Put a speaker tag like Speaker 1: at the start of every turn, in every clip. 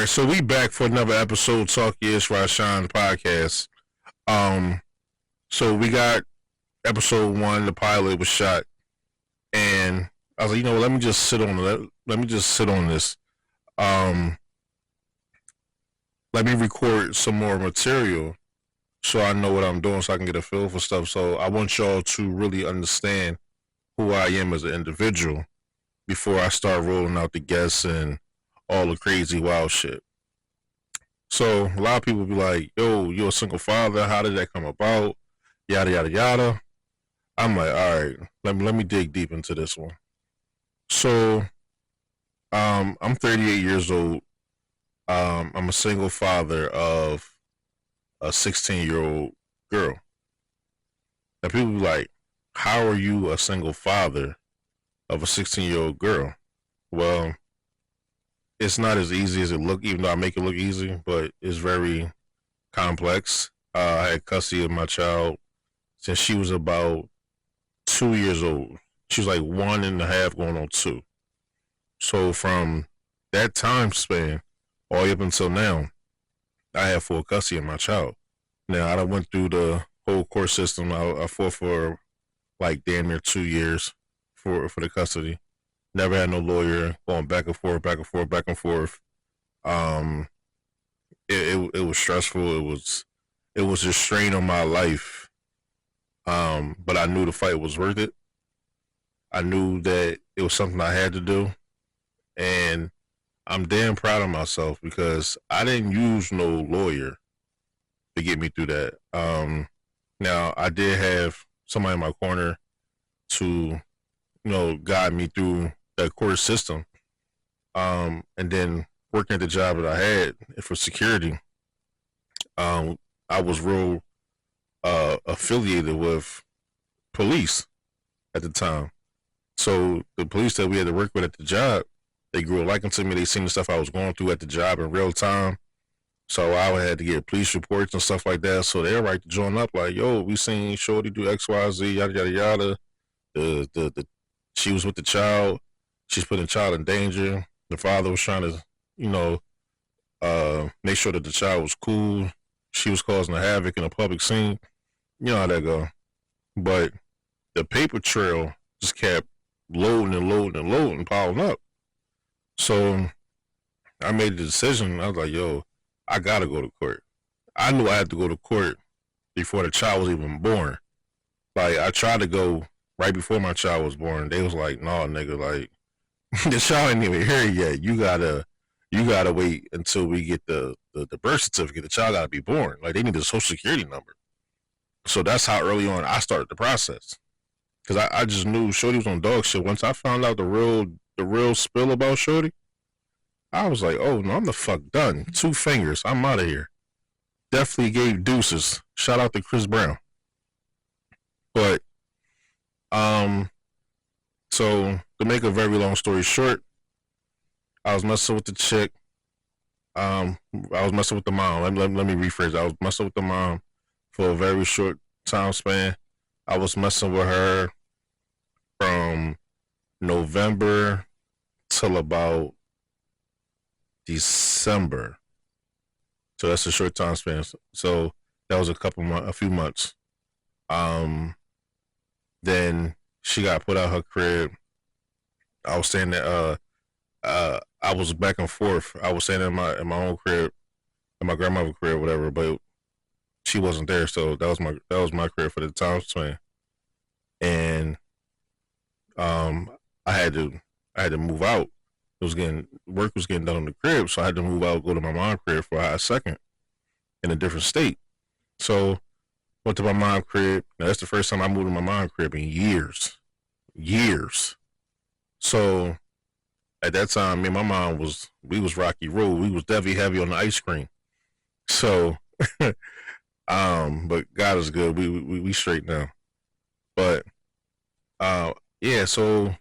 Speaker 1: right, so we back for another episode. Talk Yes, Rhashan podcast. Um, so we got episode one. The pilot was shot, and I was like, you know, let me just sit on let me just sit on this. Um, Let me record some more material so I know what I'm doing, so I can get a feel for stuff. So I want y'all to really understand who I am as an individual before I start rolling out the guests and all the crazy wild shit. So a lot of people be like, yo, you're a single father. How did that come about? Yada, yada, yada. I'm like, all right, let me dig deep into this one. So I'm 38 years old. I'm a single father of a 16-year-old girl. Now people be like, how are you a single father of a 16-year-old girl? Well, it's not as easy as it look, even though I make it look easy, but it's very complex. I had custody of my child since she was about 2 years old. She was like 1.5 going on 2. So from that time span all the way up until now, I have full custody of my child. Now I went through the whole court system. I fought for like damn near 2 years for the custody. Never had no lawyer, going back and forth, back and forth, back and forth. Um, it was stressful. It was a strain on my life. But I knew the fight was worth it. I knew that it was something I had to do, and I'm damn proud of myself because I didn't use no lawyer to get me through that. Now I did have somebody in my corner to, guide me through the court system. And then working at the job that I had for security, I was real affiliated with police at the time. So the police that we had to work with at the job, they grew a liking to me. They seen the stuff I was going through at the job in real time. So I had to get police reports and stuff like that. So they were right to join up like, yo, we seen Shorty do X, Y, Z, yada, yada, yada. She was with the child. She's putting the child in danger. The father was trying to, make sure that the child was cool. She was causing a havoc in a public scene. You know how that go. But the paper trail just kept loading and loading and loading, piling up. So I made the decision. I was like, yo, I gotta go to court. I knew I had to go to court before the child was even born. Like, I tried to go right before my child was born. They was like, no, nigga, like, the child ain't even here yet. You gotta wait until we get the birth certificate. The child gotta be born. Like, they need a social security number. So that's how early on I started the process. Cause I just knew Shorty was on dog shit. Once I found out the real spill about Shorty, I was like, oh no, I'm the fuck done. 2 fingers, I'm out of here. Definitely gave deuces. Shout out to Chris Brown. But so to make a very long story short, I was messing with the chick. I was messing with the mom. Let me rephrase. I was messing with the mom for a very short time span. I was messing with her from November till about December. So that's a short time span. So that was a few months. Then she got put out her crib. I was staying there. I was back and forth. I was staying in my own crib, in my grandmother's crib, whatever. But she wasn't there, so that was my crib for the time span. And I had to move out. Work was getting done on the crib, so I had to move out, go to my mom's crib for a hot second in a different state. So went to my mom's crib. Now, that's the first time I moved to my mom's crib in years. So at that time, me and my mom we was Rocky Road. We was definitely heavy on the ice cream. So, but God is good. We straight now. But, yeah, so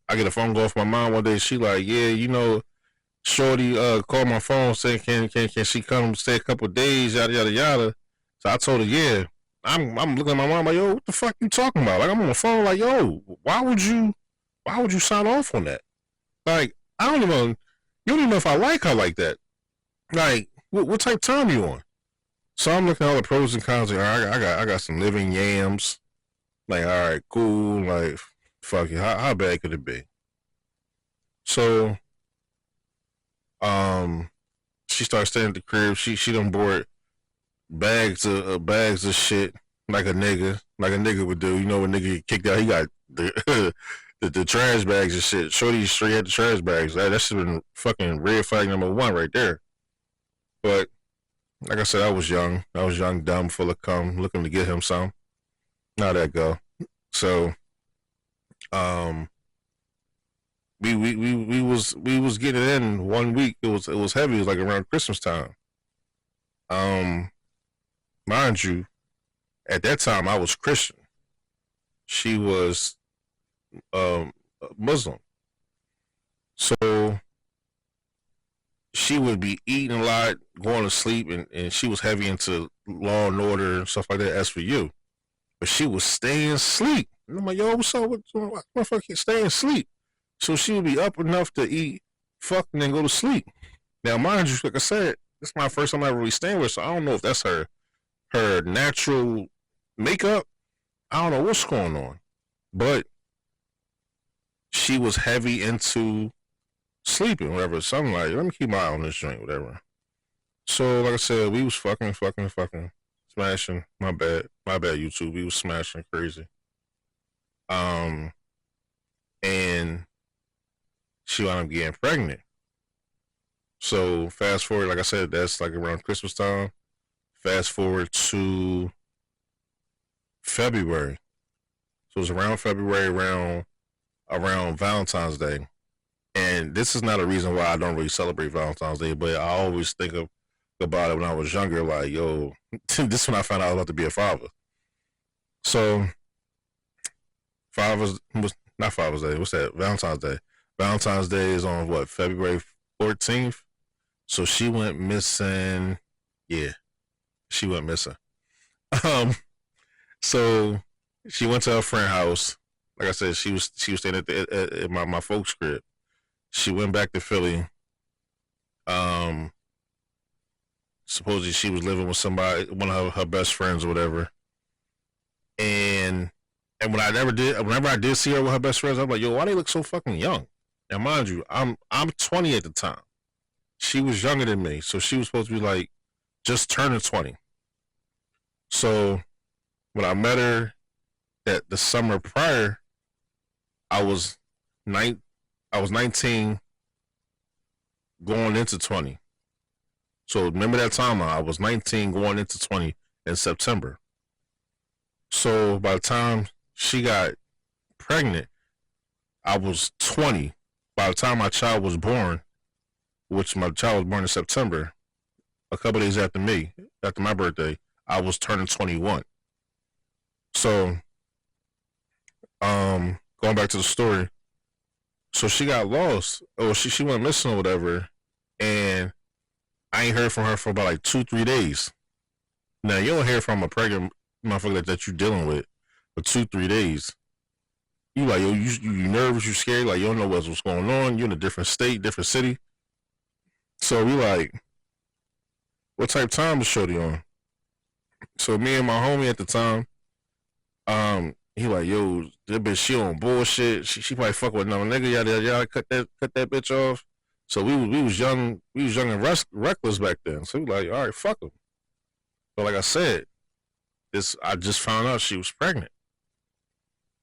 Speaker 1: I get a phone call from my mom one day. She like, yeah, Shorty called my phone saying can she come stay a couple of days, yada yada yada. So I told her, yeah. I'm looking at my mom like, yo, what the fuck you talking about? Like, I'm on the phone like, yo, why would you sign off on that? Like, you don't even know if I like her like that. Like, what type of time you on? So I'm looking at all the pros and cons. Like, all right, I got some living yams. Like, all right, cool. Like, fuck it. How bad could it be? So, um, she starts staying at the crib. She done bought bags of shit like a nigga would do. You know, when nigga get kicked out, he got the the trash bags and shit. Shorty straight had the trash bags. That should have been fucking red flag number one right there. But like I said, I was young. I was young, dumb, full of cum, looking to get him some. How that go? So, um, we was getting it in 1 week. It was heavy. It was like around Christmas time. Um, mind you, at that time I was Christian. She was Muslim. So she would be eating a lot, going to sleep, and she was heavy into Law and Order and stuff like that. As for you, but she was staying asleep. And I'm like, yo, what's up? What motherfucker staying asleep? So she would be up enough to eat, fuck, and then go to sleep. Now, mind you, like I said, this is my first time ever really staying with her, so I don't know if that's her natural makeup. I don't know what's going on, but she was heavy into sleeping, whatever. So I'm like, let me keep my eye on this joint, whatever. So, like I said, we was fucking, smashing. My bad, YouTube. We was smashing crazy. Um, and she wound up getting pregnant. So fast forward, like I said, that's like around Christmas time. Fast forward to February. So it was around February, around Valentine's Day. And this is not a reason why I don't really celebrate Valentine's Day, but I always about it when I was younger. Like, yo, this is when I found out I was about to be a father. So, Father's was not Father's Day. What's that? Valentine's Day. Valentine's Day is on what, February 14th. So she went missing. Yeah, she went missing. Um, so she went to her friend's house. Like I said, she was staying at my folks' crib. She went back to Philly. Um, supposedly she was living with somebody, one of her best friends or whatever. And whenever I did see her with her best friends, I'm like, yo, why they look so fucking young? Now, mind you, I'm 20 at the time. She was younger than me, so she was supposed to be like just turning 20. So when I met her that the summer prior, I was nine, I was 19 going into 20. So remember that time I was 19 going into 20 in September. So by the time she got pregnant, I was 20. By the time my child was born, which my child was born in September, a couple days after my birthday, I was turning 21. So, going back to the story, so she got lost, or she went missing or whatever, and I ain't heard from her for about like 2-3 days. Now you don't hear from a pregnant motherfucker that you dealing with for 2-3 days. You like, yo, you nervous, you scared, like you don't know what's going on. You're in a different state, different city. So we like, what type of time is Shorty on? So me and my homie at the time, he like, yo, that bitch, she on bullshit. She probably fuck with another nigga. Yada yada yada. Cut that bitch off. So we was young and reckless back then. So we like, all right, fuck him. But like I said, I just found out she was pregnant.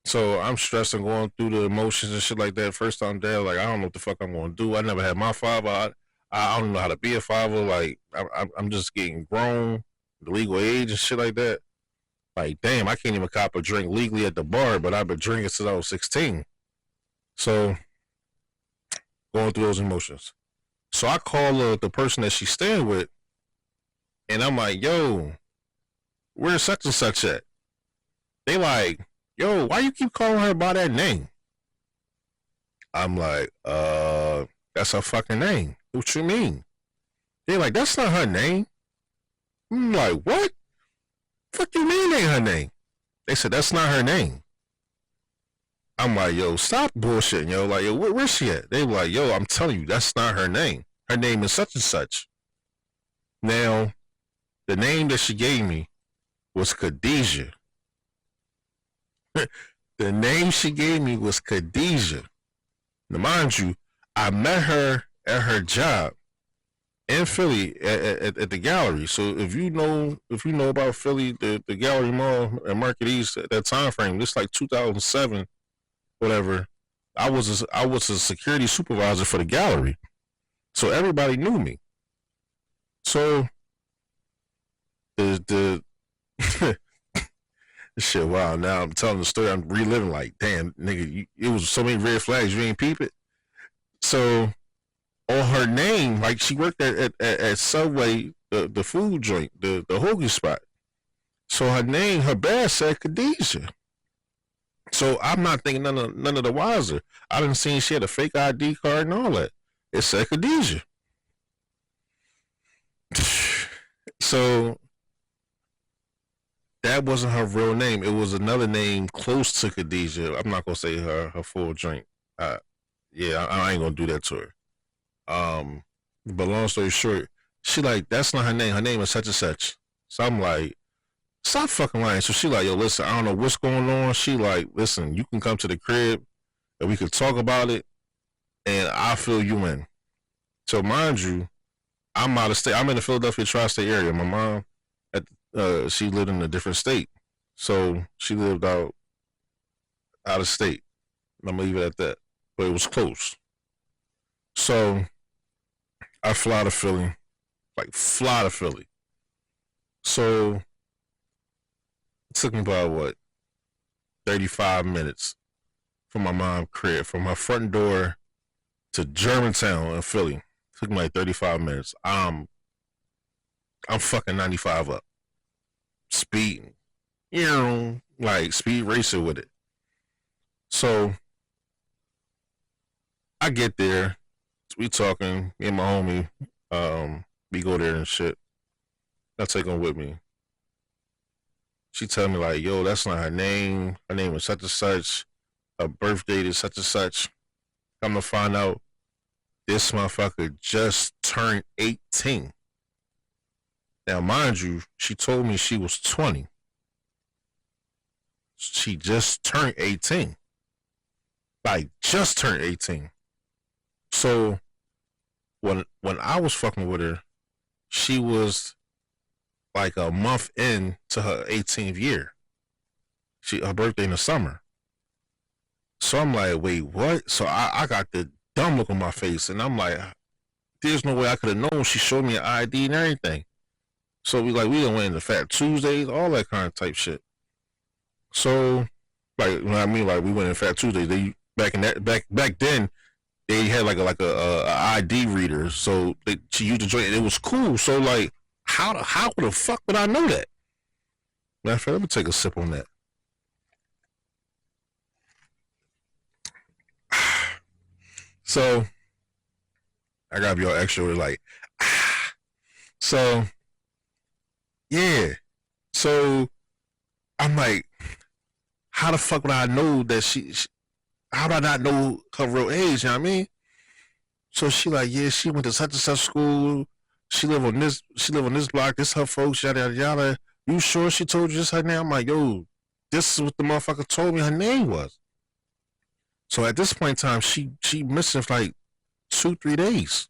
Speaker 1: So I'm stressed and going through the emotions and shit like that. First time dad, like I don't know what the fuck I'm gonna do. I never had my father. I don't know how to be a father. Like I'm just getting grown, the legal age and shit like that. Like damn, I can't even cop a drink legally at the bar, but I've been drinking since I was 16. So going through those emotions. So I call the person that she's staying with, and I'm like, yo, where's such and such at? They like, yo, why you keep calling her by that name? I'm like, that's her fucking name. What you mean? They like, that's not her name. I'm like, what? Fuck you mean ain't her name? They said, that's not her name. I'm like, yo, stop bullshitting, yo. Like, yo, where's she at? They were like, yo, I'm telling you, that's not her name. Her name is such and such. Now, the name that she gave me was Khadijah. The name she gave me was Khadijah. Now, mind you, I met her at her job in Philly at the gallery. So if you know about Philly, the gallery mall and Market East at that time frame, it's like 2007, whatever. I was a security supervisor for the gallery, so everybody knew me. So the shit. Wow. Now I'm telling the story. I'm reliving. Like, damn, nigga, it was so many red flags. You ain't peep it. So on her name, like she worked at Subway, the food joint, the hoagie spot. So her name, her badge said Khadijah. So I'm not thinking none of the wiser. I didn't see she had a fake ID card and all that. It said Khadijah. So that wasn't her real name. It was another name close to Khadijah. I'm not gonna say her full drink. Uh, yeah, I ain't gonna do that to her. Um, but long story short, she like that's not her name. Her name is such and such. So I'm like, stop fucking lying. So she like, yo, listen, I don't know what's going on. She like, listen, you can come to the crib and we could talk about it, and I'll fill you in. So mind you, I'm out of state. I'm in the Philadelphia tri-state area. My mom, at she lived in a different state, so she lived out of state. I'm gonna leave it at that. But it was close. So I fly to Philly, like fly to Philly. So it took me about what 35 minutes from my mom's crib, from her front door to Germantown in Philly. It took me like 35 minutes. I'm fucking 95 up, speeding, like speed racer with it. So I get there, we talking, me and my homie, we go there and shit. I take him with me. She tell me like, yo, that's not her name. Her name is such and such. Her birth date is such and such. I'm gonna find out this motherfucker just turned 18. Now, mind you, she told me she was 20. She just turned 18. Like, just turned 18. So, when I was fucking with her, she was like a month in to her 18th year. Her birthday in the summer. So I'm like, wait, what? So I got the dumb look on my face, and I'm like, there's no way I could have known. She showed me an ID and everything. So we done went into Fat Tuesdays, all that kind of type shit. So like, what I mean, like we went in Fat Tuesdays. They back then they had like a ID reader, so she used to join. It was cool. So like, how the fuck would I know that? Matter of fact, let me take a sip on that. So I gotta be all extra with like, so yeah. So I'm like, how the fuck would I know that how do I not know her real age? You know what I mean? So she like, yeah, she went to such and such school. She live on this block. This her folks. Yada yada yada. You sure she told you just her name? I'm like, yo, this is what the motherfucker told me her name was. So at this point in time, she missing for like 2 3 days.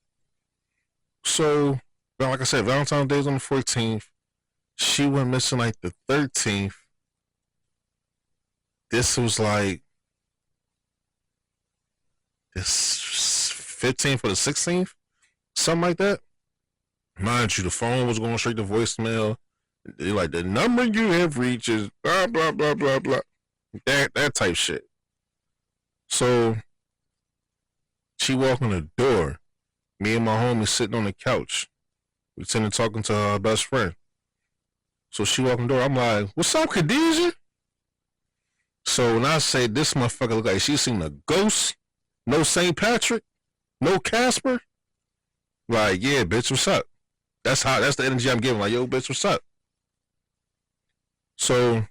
Speaker 1: So, well, like I said, Valentine's Day is on the 14th. She went missing like the 13th. This was like this 15th or the 16th, something like that. Mind you, the phone was going straight to voicemail. They like, the number you have reached is blah blah blah blah blah. That type shit. So she walked in the door. Me and my homie sitting on the couch. We sitting talking to her best friend. So she walked in the door. I'm like, what's up, Khadijah? So when I say this motherfucker look like she seen a ghost, no St. Patrick, no Casper, like, yeah, bitch, what's up? That's the energy I'm giving. Like, yo, bitch, what's up? So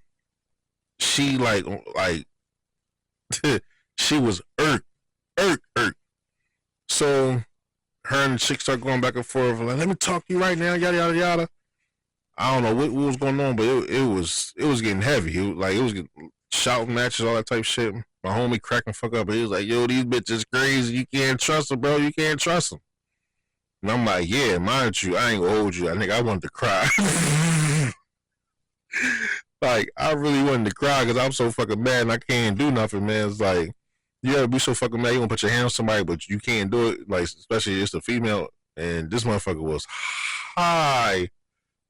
Speaker 1: she like she was irked. So her and the chick start going back and forth. Like, let me talk to you right now. Yada yada yada. I don't know what was going on, but it was getting heavy. It was getting shouting matches, all that type of shit. My homie cracking fuck up, but he was like, "Yo, these bitches crazy. You can't trust them, bro. You can't trust them." And I'm like, "Yeah, mind you, I ain't gonna hold you. I think I wanted to cry." Like, I really wanted to cry because I'm so fucking mad and I can't do nothing, man. It's like, you gotta be so fucking mad. You want to put your hand on somebody, but you can't do it. Like, especially it's a female. And this motherfucker was high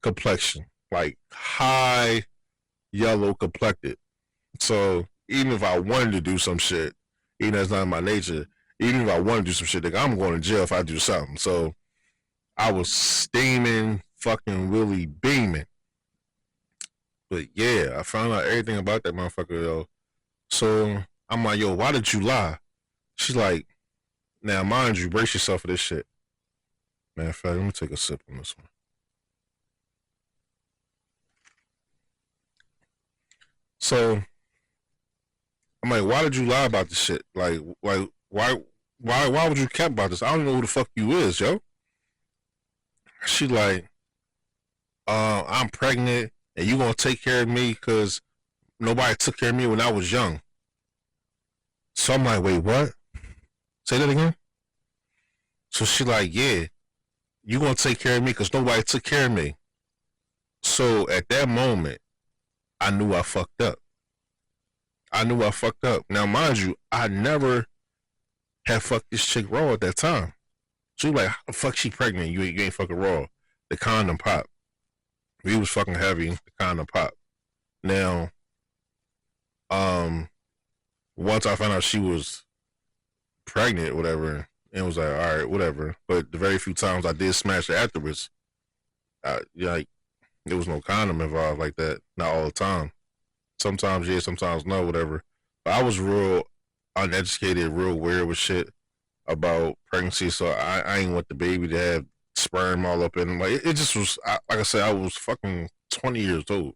Speaker 1: complexion, like high yellow complected. So even if I wanted to do some shit, even though it's not in my nature, even if I want to do some shit, like, I'm going to jail if I do something. So I was steaming, fucking really beaming. But yeah, I found out everything about that motherfucker, though. So I'm like, yo, why did you lie? She's like, now mind you, brace yourself for this shit. Man, in fact, let me take a sip on this one. So I'm like, why did you lie about this shit? Like why would you care about this? I don't know who the fuck you is, yo. She like, I'm pregnant and you gonna take care of me because nobody took care of me when I was young. So I'm like, wait, what? Say that again? So she like, yeah, you gonna take care of me because nobody took care of me. So at that moment, I knew I fucked up. I knew I fucked up. Now, mind you, I never had fucked this chick raw at that time. She was like, how the fuck she pregnant? You ain't fucking raw. The condom pop. We was fucking heavy. The condom pop. Now, once I found out she was pregnant or whatever, it was like, all right, whatever. But the very few times I did smash her afterwards, like, there was no condom involved like that. Not all the time. Sometimes yeah, sometimes no, whatever. But I was real uneducated, real weird with shit about pregnancy, so I ain't want the baby to have sperm all up in him. Like it just was. Like I said, I was fucking 20 years old.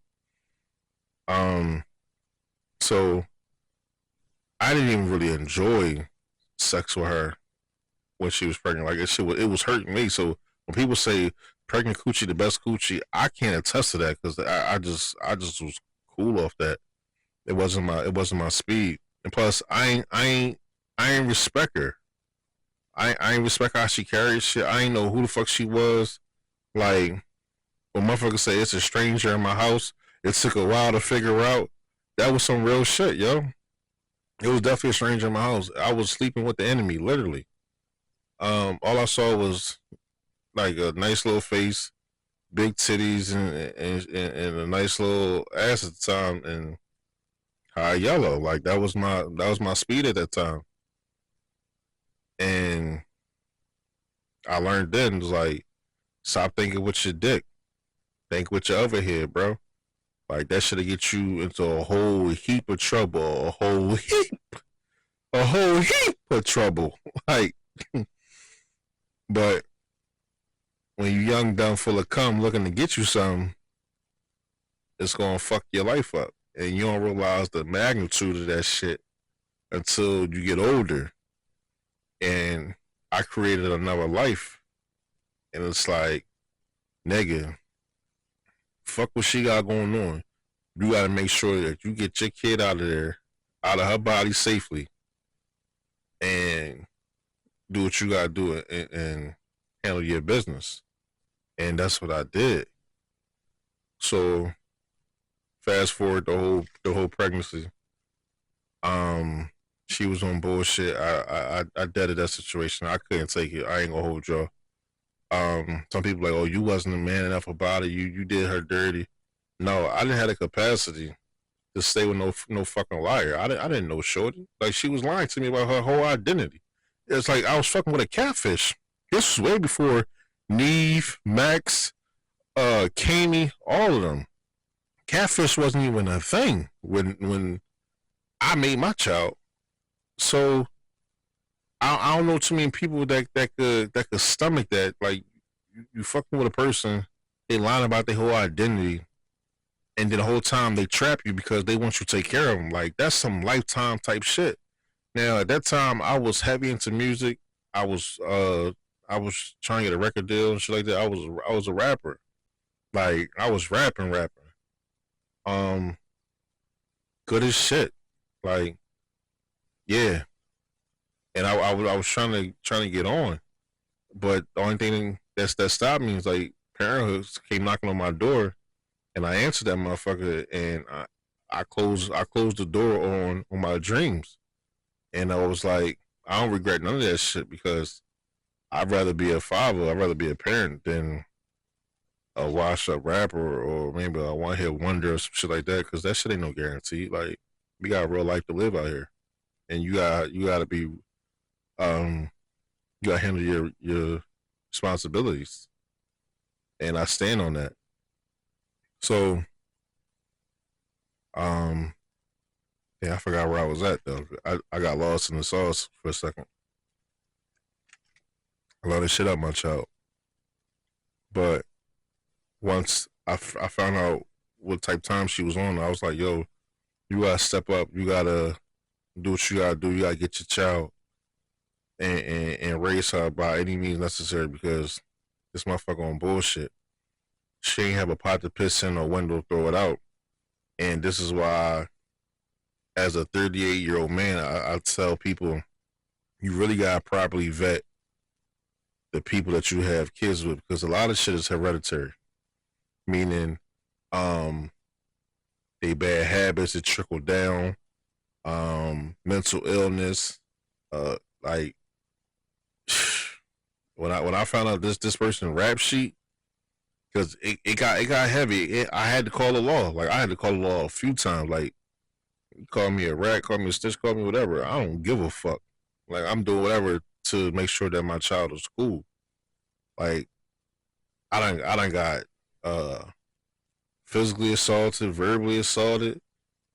Speaker 1: Um, so I didn't even really enjoy sex with her when she was pregnant. Like it was hurting me. So when people say pregnant coochie the best coochie, I can't attest to that because I just was cool off that. It wasn't my speed. And plus, I ain't respect her. I ain't respect how she carried shit. I ain't know who the fuck she was. Like when motherfuckers say it's a stranger in my house, it took a while to figure out. That was some real shit, yo. It was definitely a stranger in my house. I was sleeping with the enemy, literally. All I saw was like a nice little face, big titties, and a nice little ass at the time, and high yellow. Like that was my speed at that time. And I learned then was like, stop thinking with your dick, think with your other head, bro. Like that should get you into a whole heap of trouble, a whole heap of trouble. Like, but when you young, dumb, full of cum, looking to get you something, it's gonna fuck your life up, and you don't realize the magnitude of that shit until you get older. And I created another life, and it's like, nigga, fuck what she got going on. You gotta make sure that you get your kid out of there, out of her body safely, and do what you gotta do and handle your business. And that's what I did. So fast forward the whole pregnancy. She was on bullshit. I deaded that situation. I couldn't take it. I ain't gonna hold y'all. Some people like, oh, you wasn't a man enough about it. You did her dirty. No, I didn't have the capacity to stay with no fucking liar. I didn't know shorty. Like she was lying to me about her whole identity. It's like I was fucking with a catfish. This was way before Neve, Max, Kami, all of them. Catfish wasn't even a thing when I made my child. So I don't know too many people that could stomach that. Like you fucking with a person, they lying about their whole identity, and then the whole time they trap you because they want you to take care of them. Like that's some lifetime type shit. Now at that time I was heavy into music. I was I was trying to get a record deal and shit like that. I was a rapper. Like I was rapping. Um, good as shit. Like yeah, and I was trying to get on, but the only thing that stopped me is like parenthood came knocking on my door, and I answered that motherfucker, and I closed the door on my dreams, and I was like, I don't regret none of that shit because I'd rather be a father, I'd rather be a parent than a washed up rapper or maybe a one hit wonder or some shit like that. Because that shit ain't no guarantee. Like we got real life to live out here, and you got to be um you got to handle your responsibilities, and I stand on that. So um yeah, I forgot where I was at though. I got lost in the sauce for a second. A lot of shit up my child, but once I found out what type of time she was on, I was like, yo, you gotta step up. You gotta do what you gotta do. You gotta get your child and raise her by any means necessary because this motherfucker on bullshit. She ain't have a pot to piss in or window to throw it out. And this is why, as a 38-year-old man, I tell people you really gotta properly vet the people that you have kids with because a lot of shit is hereditary. Meaning, um, they bad habits that trickle down, mental illness, like when I found out this person rap sheet because it got heavy. I had to call the law. Like I had to call the law a few times. Like call me a rat, call me a stitch, call me whatever. I don't give a fuck. Like I'm doing whatever to make sure that my child is cool. Like I done got uh physically assaulted, verbally assaulted,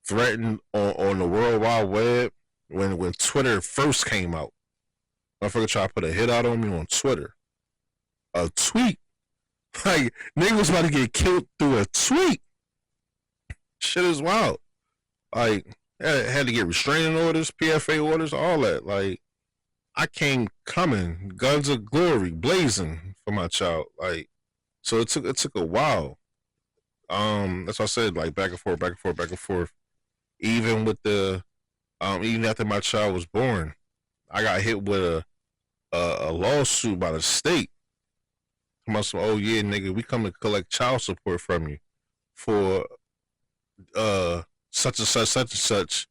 Speaker 1: threatened on the World Wide Web when Twitter first came out. Motherfucker try to put a hit out on me on Twitter. A tweet. Like, nigga was about to get killed through a tweet. Shit is wild. Like, had to get restraining orders, PFA orders, all that. Like, I came coming, guns of glory, blazing for my child. Like, so it took a while. That's what I said, like back and forth, back and forth, back and forth. Even with the even after my child was born, I got hit with a lawsuit by the state. Oh yeah, nigga, we come to collect child support from you for such and such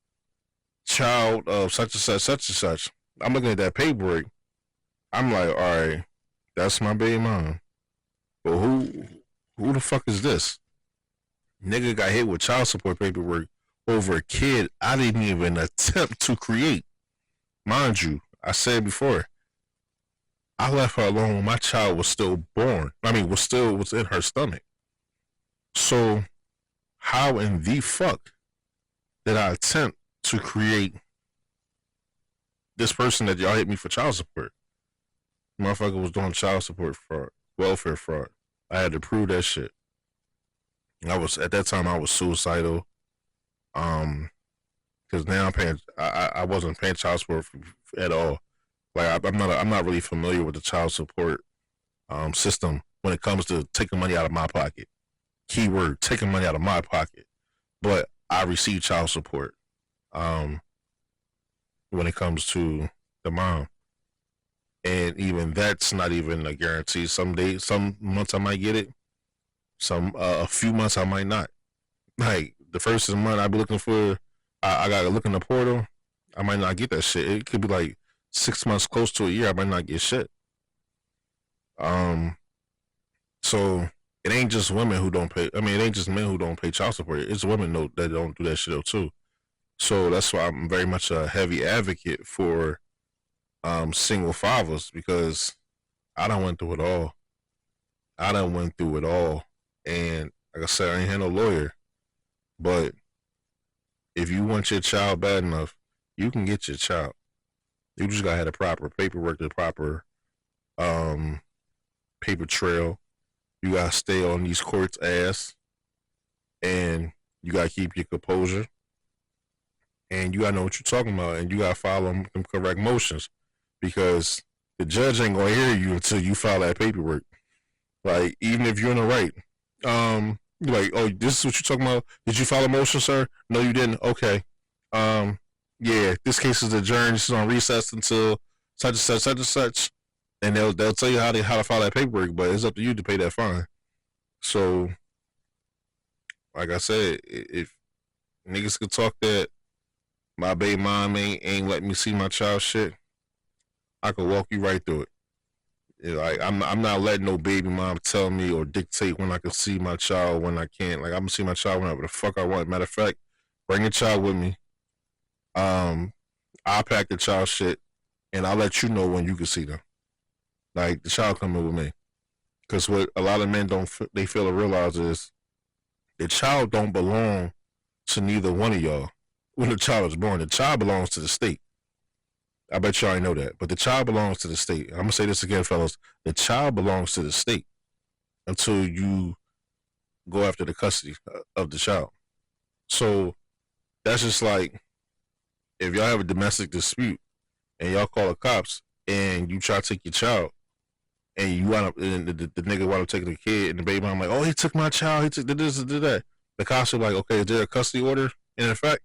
Speaker 1: child of such and such. I'm looking at that paperwork. I'm like, all right, that's my baby mom. But who the fuck is this? Nigga got hit with child support paperwork over a kid I didn't even attempt to create. Mind you, I said before, I left her alone when my child was still born. I mean, was in her stomach. So how in the fuck did I attempt to create this person that y'all hit me for child support? Motherfucker was doing child support fraud, welfare fraud. I had to prove that shit. I was at that time I was suicidal. Because now I'm paying. I wasn't paying child support at all. Like I'm not really familiar with the child support system when it comes to taking money out of my pocket. Keyword: taking money out of my pocket. But I receive child support. Um, when it comes to the mom, and even that's not even a guarantee. Some days, some months I might get it. Some a few months I might not. Like the first of the month, I be looking for. I gotta look in the portal. I might not get that shit. It could be like 6 months, close to a year. I might not get shit. Um, so it ain't just women who don't pay. I mean, it ain't just men who don't pay child support. It's women that don't do that shit though too. So that's why I'm very much a heavy advocate for single fathers because I done went through it all. I done went through it all, and like I said, I ain't had no lawyer, but if you want your child bad enough, you can get your child. You just gotta have the proper paperwork, the proper um, paper trail. You gotta stay on these courts' ass, and you gotta keep your composure, and you gotta know what you're talking about, and you gotta follow them correct motions, because The judge ain't gonna hear you until you file that paperwork. Like, even if you're in the right. Like, oh, this is what you're talking about. Did you file a motion, sir? No, you didn't. Okay. Um, yeah, this case is adjourned. This is on recess until such and such, such and such, and they'll tell you how to file that paperwork. But it's up to you to pay that fine. So, like I said, if niggas could talk that my baby mom ain't letting me see my child shit, I could walk you right through it. Like I'm not letting no baby mom tell me or dictate when I can see my child, when I can't. Like I'm gonna see my child whenever the fuck I want. Matter of fact, bring a child with me. Um, I'll pack the child shit and I'll let you know when you can see them. Like the child coming with me, because what a lot of men don't they fail to realize is the child don't belong to neither one of y'all. When the child is born, the child belongs to the state. I bet y'all ain't know that, but the child belongs to the state. I'm gonna say this again, fellas. The child belongs to the state until you go after the custody of the child. So that's just like if y'all have a domestic dispute and y'all call the cops and you try to take your child and you wind up and the nigga wind up taking the kid and the baby mom like, oh, he took my child, he took this and did that. The cops are like, okay, is there a custody order in effect?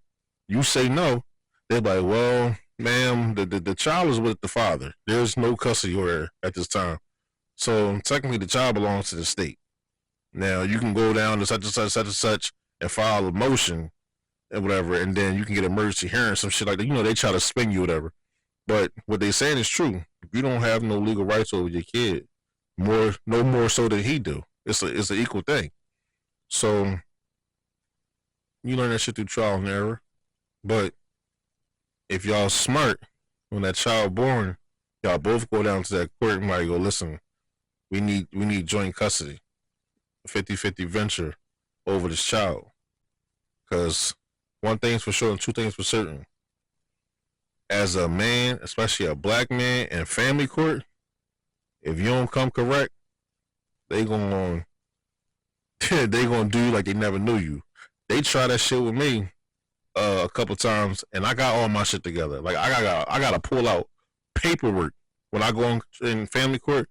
Speaker 1: You say no, they're like, well, ma'am, the child is with the father. There's no custody order at this time. So technically the child belongs to the state. Now you can go down to such and such, such and such and file a motion and whatever, and then you can get emergency hearing, some shit like that. You know, they try to spin you, whatever. But what they saying is true. You don't have no legal rights over your kid. No more so than he do. It's an equal thing. So you learn that shit through trial and error. But if y'all smart, when that child born, y'all both go down to that court and like go, listen, we need joint custody, 50-50 venture over this child. Because one thing's for sure and two things for certain. As a man, especially a black man in family court, if you don't come correct, they gonna do like they never knew you. They try that shit with me a couple times, and I got all my shit together. Like I gotta pull out paperwork when I go in family court,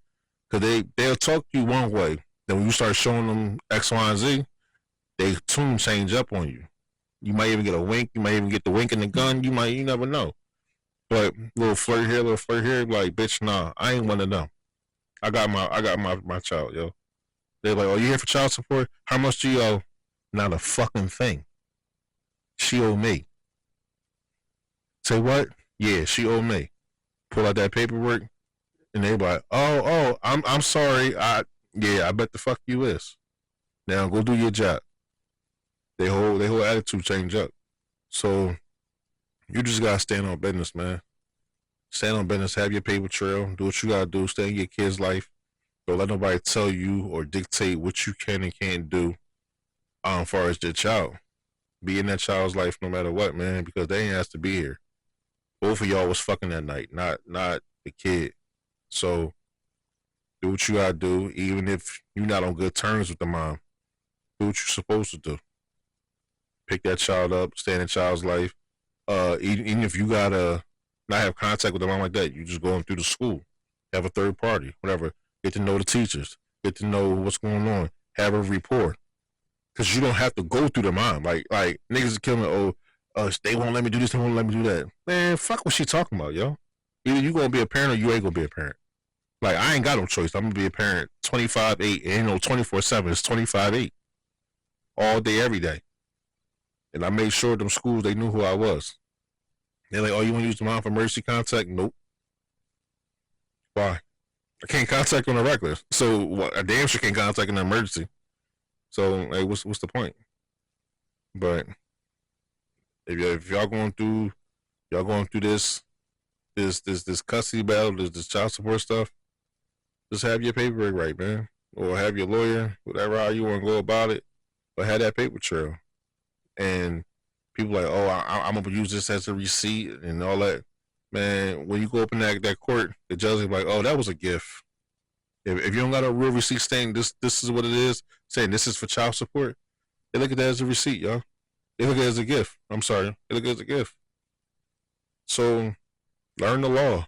Speaker 1: because they'll talk to you one way. Then when you start showing them X, Y, and Z, they tune change up on you. You might even get a wink. You might even get the wink in the gun. You never know. But little flirt here, like, bitch, nah, I ain't one of them. I got my child, yo. They're like, oh, you here for child support? How much do you owe? Not a fucking thing. She owe me. Say what? Yeah, she owe me. Pull out that paperwork, and they like, oh, I'm sorry. I bet the fuck you is. Now go do your job. Their whole attitude change up. So you just gotta stand on business, man. Stand on business, have your paper trail, do what you gotta do, stay in your kid's life. Don't let nobody tell you or dictate what you can and can't do as far as your child. Be in that child's life no matter what, man, because they ain't asked to be here. Both of y'all was fucking that night, not the kid. So do what you gotta do, even if you're not on good terms with the mom. Do what you're supposed to do. Pick that child up, stay in the child's life. Even if you gotta not have contact with the mom like that, you just going through the school, have a third party, whatever. Get to know the teachers, get to know what's going on, have a rapport, because you don't have to go through the mom. Like niggas are killing. They won't let me do this, they won't let me do that. Man, fuck what she talking about, yo. Either you gonna be a parent or you ain't gonna be a parent. Like I ain't got no choice. I'm gonna be a parent 25/8, ain't no 24/7. It's 25/8, all day, every day. And I made sure them schools they knew who I was. They're like, oh, you want to use the mom for emergency contact? Nope. Why? I can't contact on a regular. So a damn sure can't contact in an emergency. So like, what's the point? But if y'all going through this custody battle, this child support stuff, just have your paperwork right, man, or have your lawyer, whatever how you want to go about it, but have that paper trail. And people like, oh, I'm gonna use this as a receipt and all that. Man, when you go up in that court, the judge is like, oh, that was a gift. If you don't got a real receipt saying this is what it is, saying this is for child support, they look at that as a receipt, y'all. They look at it as a gift. I'm sorry, they look at it as a gift. So learn the law.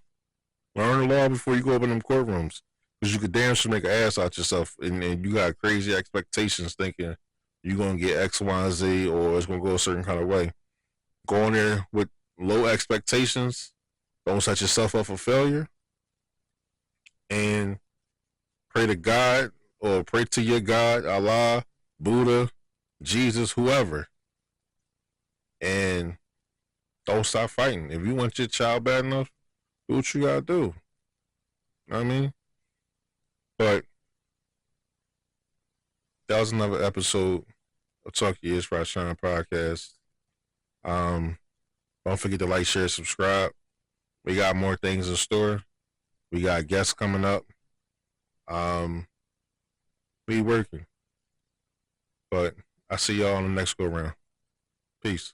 Speaker 1: Learn the law before you go up in them courtrooms. Because you could damn sure make an ass out yourself, and you got crazy expectations thinking you're going to get X, Y, and Z, or it's going to go a certain kind of way. Go in there with low expectations. Don't set yourself up for failure. And pray to God or pray to your God, Allah, Buddha, Jesus, whoever. And don't stop fighting. If you want your child bad enough, do what you gotta do. You know what I mean? But that was another episode of Talk Your Ears Rhashan Podcast. Don't forget to like, share, subscribe. We got more things in store. We got guests coming up. We working. But I see y'all on the next go round. Peace.